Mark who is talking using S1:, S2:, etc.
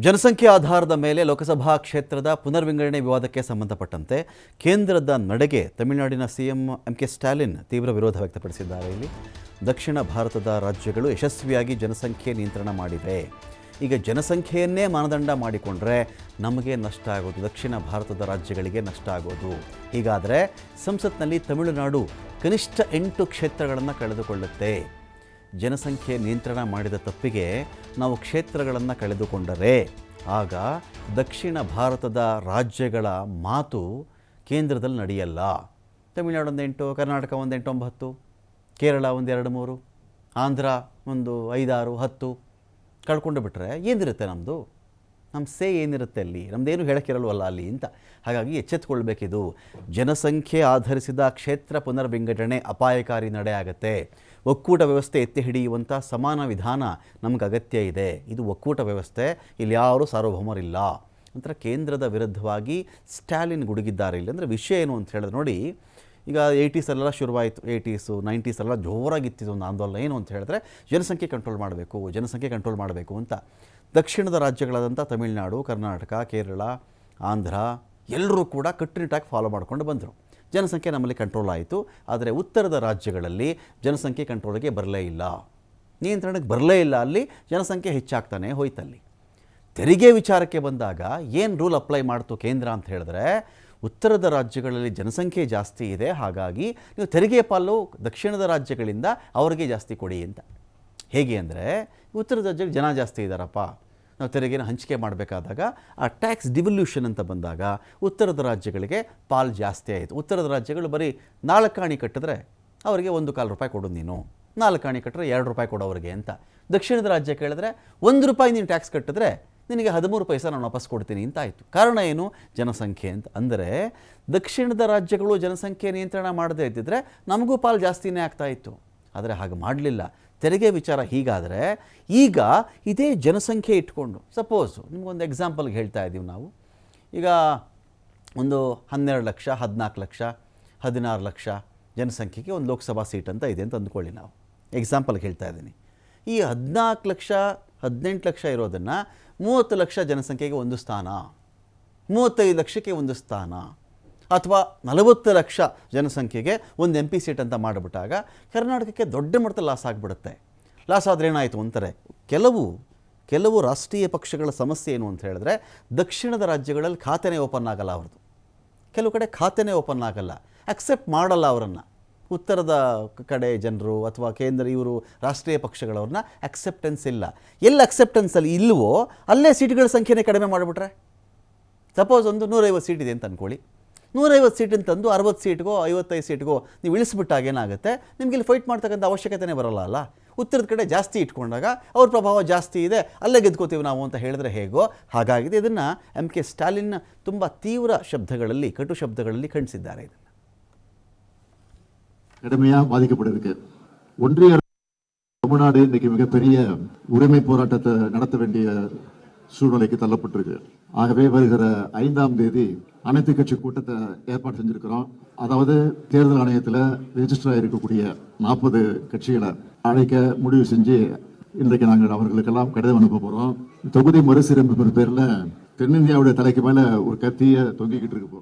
S1: ಜನಸಂಖ್ಯೆ ಆಧಾರದ ಮೇಲೆ ಲೋಕಸಭಾ ಕ್ಷೇತ್ರದ ಪುನರ್ವಿಂಗಡಣೆ ವಿವಾದಕ್ಕೆ ಸಂಬಂಧಪಟ್ಟಂತೆ ಕೇಂದ್ರದ ನಡೆಗೆ ತಮಿಳುನಾಡಿನ ಸಿಎಂ ಎಂ.ಕೆ. ಸ್ಟಾಲಿನ್ ತೀವ್ರ ವಿರೋಧ ವ್ಯಕ್ತಪಡಿಸಿದ್ದಾರೆ. ಇಲ್ಲಿ ದಕ್ಷಿಣ ಭಾರತದ ರಾಜ್ಯಗಳು ಯಶಸ್ವಿಯಾಗಿ ಜನಸಂಖ್ಯೆ ನಿಯಂತ್ರಣ ಮಾಡಿವೆ. ಈಗ ಜನಸಂಖ್ಯೆಯನ್ನೇ ಮಾನದಂಡ ಮಾಡಿಕೊಂಡ್ರೆ ನಮಗೆ ನಷ್ಟ ಆಗೋದು, ದಕ್ಷಿಣ ಭಾರತದ ರಾಜ್ಯಗಳಿಗೆ ನಷ್ಟ ಆಗೋದು. ಹೀಗಾದರೆ ಸಂಸತ್ನಲ್ಲಿ ತಮಿಳುನಾಡು ಕನಿಷ್ಠ 8 ಕ್ಷೇತ್ರಗಳನ್ನು ಕಳೆದುಕೊಳ್ಳುತ್ತೆ. ಜನಸಂಖ್ಯೆ ನಿಯಂತ್ರಣ ಮಾಡಿದ ತಪ್ಪಿಗೆ ನಾವು ಕ್ಷೇತ್ರಗಳನ್ನು ಕಳೆದುಕೊಂಡರೆ ಆಗ ದಕ್ಷಿಣ ಭಾರತದ ರಾಜ್ಯಗಳ ಮಾತು ಕೇಂದ್ರದಲ್ಲಿ ನಡೆಯಲ್ಲ. ತಮಿಳುನಾಡು 8, ಕರ್ನಾಟಕ 8, 9, ಕೇರಳ 1, 2, 3, ಆಂಧ್ರ 1, 5, 6, 10 ಕಳ್ಕೊಂಡು ಬಿಟ್ಟರೆ ಏನಿರುತ್ತೆ ನಮ್ಮದು? ನಮ್ಮ ಏನಿರುತ್ತೆ ಅಲ್ಲಿ? ನಮ್ಮದೇನು ಹೇಳೋಕ್ಕಿರಲ್ವಲ್ಲ ಅಲ್ಲಿ ಅಂತ. ಹಾಗಾಗಿ ಎಚ್ಚೆತ್ತುಕೊಳ್ಬೇಕಿದು. ಜನಸಂಖ್ಯೆ ಆಧರಿಸಿದ ಕ್ಷೇತ್ರ ಪುನರ್ವಿಂಗಡಣೆ ಅಪಾಯಕಾರಿ ನಡೆ ಆಗುತ್ತೆ. ಒಕ್ಕೂಟ ವ್ಯವಸ್ಥೆ ಎತ್ತಿ ಹಿಡಿಯುವಂಥ ಸಮಾನ ವಿಧಾನ ನಮ್ಗೆ ಅಗತ್ಯ ಇದೆ. ಇದು ಒಕ್ಕೂಟ ವ್ಯವಸ್ಥೆ, ಇಲ್ಲಿ ಯಾರೂ ಸಾರ್ವಭೌಮರಿಲ್ಲ ಅಂತ ಕೇಂದ್ರದ ವಿರುದ್ಧವಾಗಿ ಸ್ಟಾಲಿನ್ ಗುಡುಗಿದ್ದಾರೆ. ಇಲ್ಲಿ ಅಂದರೆ ವಿಷಯ ಏನು ಅಂತ ಹೇಳಿದ್ರೆ ನೋಡಿ, ಈಗ 80s ಅಲ್ಲೆಲ್ಲ ಶುರುವಾಯಿತು, 80s 90s ಎಲ್ಲ ಜೋರಾಗಿತ್ತಿದ್ದು ಒಂದು ಆಂದೋಲನ. ಏನು ಅಂತ ಹೇಳಿದ್ರೆ ಜನಸಂಖ್ಯೆ ಕಂಟ್ರೋಲ್ ಮಾಡಬೇಕು ಅಂತ. ದಕ್ಷಿಣದ ರಾಜ್ಯಗಳಾದಂಥ ತಮಿಳುನಾಡು, ಕರ್ನಾಟಕ, ಕೇರಳ, ಆಂಧ್ರ ಎಲ್ಲರೂ ಕೂಡ ಕಟ್ಟುನಿಟ್ಟಾಗಿ ಫಾಲೋ ಮಾಡ್ಕೊಂಡು ಬಂದರು. ಜನಸಂಖ್ಯೆ ನಮ್ಮಲ್ಲಿ ಕಂಟ್ರೋಲ್ ಆಯಿತು. ಆದರೆ ಉತ್ತರದ ರಾಜ್ಯಗಳಲ್ಲಿ ಜನಸಂಖ್ಯೆ ಕಂಟ್ರೋಲಿಗೆ ಬರಲೇ ಇಲ್ಲ, ನಿಯಂತ್ರಣಕ್ಕೆ ಬರಲೇ ಇಲ್ಲ. ಅಲ್ಲಿ ಜನಸಂಖ್ಯೆ ಹೆಚ್ಚಾಗ್ತಾನೆ ಹೋಯ್ತಲ್ಲಿ. ತೆರಿಗೆ ವಿಚಾರಕ್ಕೆ ಬಂದಾಗ ಏನು ರೂಲ್ ಅಪ್ಲೈ ಮಾಡ್ತು ಕೇಂದ್ರ ಅಂತ ಹೇಳಿದ್ರೆ, ಉತ್ತರದ ರಾಜ್ಯಗಳಲ್ಲಿ ಜನಸಂಖ್ಯೆ ಜಾಸ್ತಿ ಇದೆ, ಹಾಗಾಗಿ ನೀವು ತೆರಿಗೆ ಪಾಲು ದಕ್ಷಿಣದ ರಾಜ್ಯಗಳಿಂದ ಅವರಿಗೆ ಜಾಸ್ತಿ ಕೊಡಿ ಅಂತ. ಹೇಗೆ ಅಂದರೆ, ಉತ್ತರದ ರಾಜ್ಯಕ್ಕೆ ಜನ ಜಾಸ್ತಿ ಇದ್ದಾರಪ್ಪ, ನಾವು ತೆರಿಗೆನ ಹಂಚಿಕೆ ಮಾಡಬೇಕಾದಾಗ ಆ ಟ್ಯಾಕ್ಸ್ ಡಿವಲ್ಯೂಷನ್ ಅಂತ ಬಂದಾಗ ಉತ್ತರದ ರಾಜ್ಯಗಳಿಗೆ ಪಾಲು ಜಾಸ್ತಿ ಆಯಿತು. ಉತ್ತರದ ರಾಜ್ಯಗಳು ಬರೀ 4 ಆಣಿ ಕಟ್ಟಿದ್ರೆ ಅವರಿಗೆ 1.25 ರೂಪಾಯಿ ಕೊಡು, ನೀನು 4 ಆಣಿ ಕಟ್ಟಿದ್ರೆ 2 ರೂಪಾಯಿ ಕೊಡೋರಿಗೆ ಅಂತ. ದಕ್ಷಿಣದ ರಾಜ್ಯ ಕೇಳಿದ್ರೆ 1 ರೂಪಾಯಿ ನೀನು ಟ್ಯಾಕ್ಸ್ ಕಟ್ಟಿದ್ರೆ ನಿನಗೆ 13 ಪೈಸೆ ನಾನು ವಾಪಸ್ ಕೊಡ್ತೀನಿ ಅಂತ ಆಯಿತು. ಕಾರಣ ಏನು? ಜನಸಂಖ್ಯೆ ಅಂತ. ಅಂದರೆ ದಕ್ಷಿಣದ ರಾಜ್ಯಗಳು ಜನಸಂಖ್ಯೆ ನಿಯಂತ್ರಣ ಮಾಡದೇ ಇದ್ದಿದ್ರೆ ನಮಗೂ ಪಾಲು ಜಾಸ್ತಿನೇ ಆಗ್ತಾಯಿತ್ತು. ಆದರೆ ಹಾಗೆ ಮಾಡಲಿಲ್ಲ. ತೆರಿಗೆ ವಿಚಾರ ಹೀಗಾದರೆ ಈಗ ಇದೇ ಜನಸಂಖ್ಯೆ ಇಟ್ಕೊಂಡು, ಸಪೋಸು ನಿಮಗೊಂದು ಎಕ್ಸಾಂಪಲ್ಗೆ ಹೇಳ್ತಾ ಇದ್ದೀವಿ ನಾವು. ಈಗ ಒಂದು 12 ಲಕ್ಷ, 14 ಲಕ್ಷ, 16 ಲಕ್ಷ ಜನಸಂಖ್ಯೆಗೆ ಒಂದು ಲೋಕಸಭಾ ಸೀಟ್ ಅಂತ ಇದೆ ಅಂತ ಅಂದ್ಕೊಳ್ಳಿ. ನಾವು ಎಕ್ಸಾಂಪಲ್ಗೆ ಹೇಳ್ತಾ ಇದ್ದೀನಿ. ಈ 14 ಲಕ್ಷ 18 ಲಕ್ಷ ಇರೋದನ್ನು 30 ಲಕ್ಷ ಜನಸಂಖ್ಯೆಗೆ ಒಂದು ಸ್ಥಾನ, 35 ಲಕ್ಷಕ್ಕೆ ಒಂದು ಸ್ಥಾನ, ಅಥವಾ 40 ಲಕ್ಷ ಜನಸಂಖ್ಯೆಗೆ ಒಂದು MP ಸೀಟ್ ಅಂತ ಮಾಡಿಬಿಟ್ಟಾಗ ಕರ್ನಾಟಕಕ್ಕೆ ದೊಡ್ಡ ಮಟ್ಟದಲ್ಲಿ ಲಾಸ್ ಆಗಿಬಿಡುತ್ತೆ. ಲಾಸ್ ಆದರೆ ಏನಾಯಿತು ಅಂತಾರೆ ಕೆಲವು ರಾಷ್ಟ್ರೀಯ ಪಕ್ಷಗಳ ಸಮಸ್ಯೆ ಏನು ಅಂತ ಹೇಳಿದ್ರೆ, ದಕ್ಷಿಣದ ರಾಜ್ಯಗಳಲ್ಲಿ ಖಾತೆನೇ ಓಪನ್ ಆಗಲ್ಲ ಅವ್ರದ್ದು. ಕೆಲವು ಕಡೆ ಖಾತೆನೇ ಓಪನ್ ಆಗಲ್ಲ, ಅಕ್ಸೆಪ್ಟ್ ಮಾಡಲ್ಲ ಅವರನ್ನು. ಉತ್ತರದ ಕಡೆ ಜನರು ಅಥವಾ ಕೇಂದ್ರ ಇವರು ರಾಷ್ಟ್ರೀಯ ಪಕ್ಷಗಳವ್ರನ್ನ ಅಕ್ಸೆಪ್ಟೆನ್ಸ್ ಇಲ್ಲ. ಎಲ್ಲಿ ಅಕ್ಸೆಪ್ಟೆನ್ಸಲ್ಲಿ ಇಲ್ವೋ ಅಲ್ಲೇ ಸೀಟ್ಗಳ ಸಂಖ್ಯೆನೇ ಕಡಿಮೆ ಮಾಡಿಬಿಟ್ರೆ, ಸಪೋಸ್ ಒಂದು 150 ಸೀಟ್ ಇದೆ ಅಂತ ಅಂದ್ಕೊಳ್ಳಿ. 150 ಸೀಟನ್ನು ತಂದು 60 ಸೀಟ್ಗೋ 55 ಸೀಟ್ಗೋ ನೀವು ಇಳಿಸ್ಬಿಟ್ಟಾಗ ಏನಾಗುತ್ತೆ, ನಿಮಗೆ ಇಲ್ಲಿ ಫೈಟ್ ಮಾಡ್ತಕ್ಕಂಥ ಅವಶ್ಯಕತೆನೇ ಬರೋಲ್ಲ ಅಲ್ಲ. ಉತ್ತರದ ಕಡೆ ಜಾಸ್ತಿ ಇಟ್ಕೊಂಡಾಗ ಅವ್ರ ಪ್ರಭಾವ ಜಾಸ್ತಿ ಇದೆ, ಅಲ್ಲೇ ಗೆದ್ಕೋತೀವಿ ನಾವು ಅಂತ ಹೇಳಿದ್ರೆ ಹೇಗೋ ಹಾಗಾಗಿದೆ. ಇದನ್ನು ಎಂ.ಕೆ. ಸ್ಟಾಲಿನ್ ತುಂಬ ತೀವ್ರ ಶಬ್ದಗಳಲ್ಲಿ, ಕಟು ಶಬ್ದಗಳಲ್ಲಿ ಖಂಡಿಸಿದ್ದಾರೆ. ಇದನ್ನು
S2: கடுமையாக பாதிக்கப்பட்டிருக்கு. ஒன்றிய தமிழ்நாடு இன்னைக்கு மிகப்பெரிய உரிமை போராட்டத்தை நடத்த வேண்டிய சூழ்நிலைக்கு தள்ளப்பட்டிருக்கு. ஆகவே வருகிற 5ஆம் தேதி அனைத்து கட்சி கூட்டத்தை ஏற்பாடு செஞ்சிருக்கிறோம். அதாவது தேர்தல் ஆணையத்தில் ரெஜிஸ்டர் ஆகிருக்கக்கூடிய 40 கட்சிகளை அழைக்க முடிவு செஞ்சு இன்றைக்கு நாங்கள் அவர்களுக்கெல்லாம் கடிதம் அனுப்ப போகிறோம். தொகுதி மறுசீரமைப்பு பேரில் தென்னிந்தியாவுடைய தலைக்கு மேலே ஒரு கத்தியை தொங்கிக்கிட்டு இருக்கு.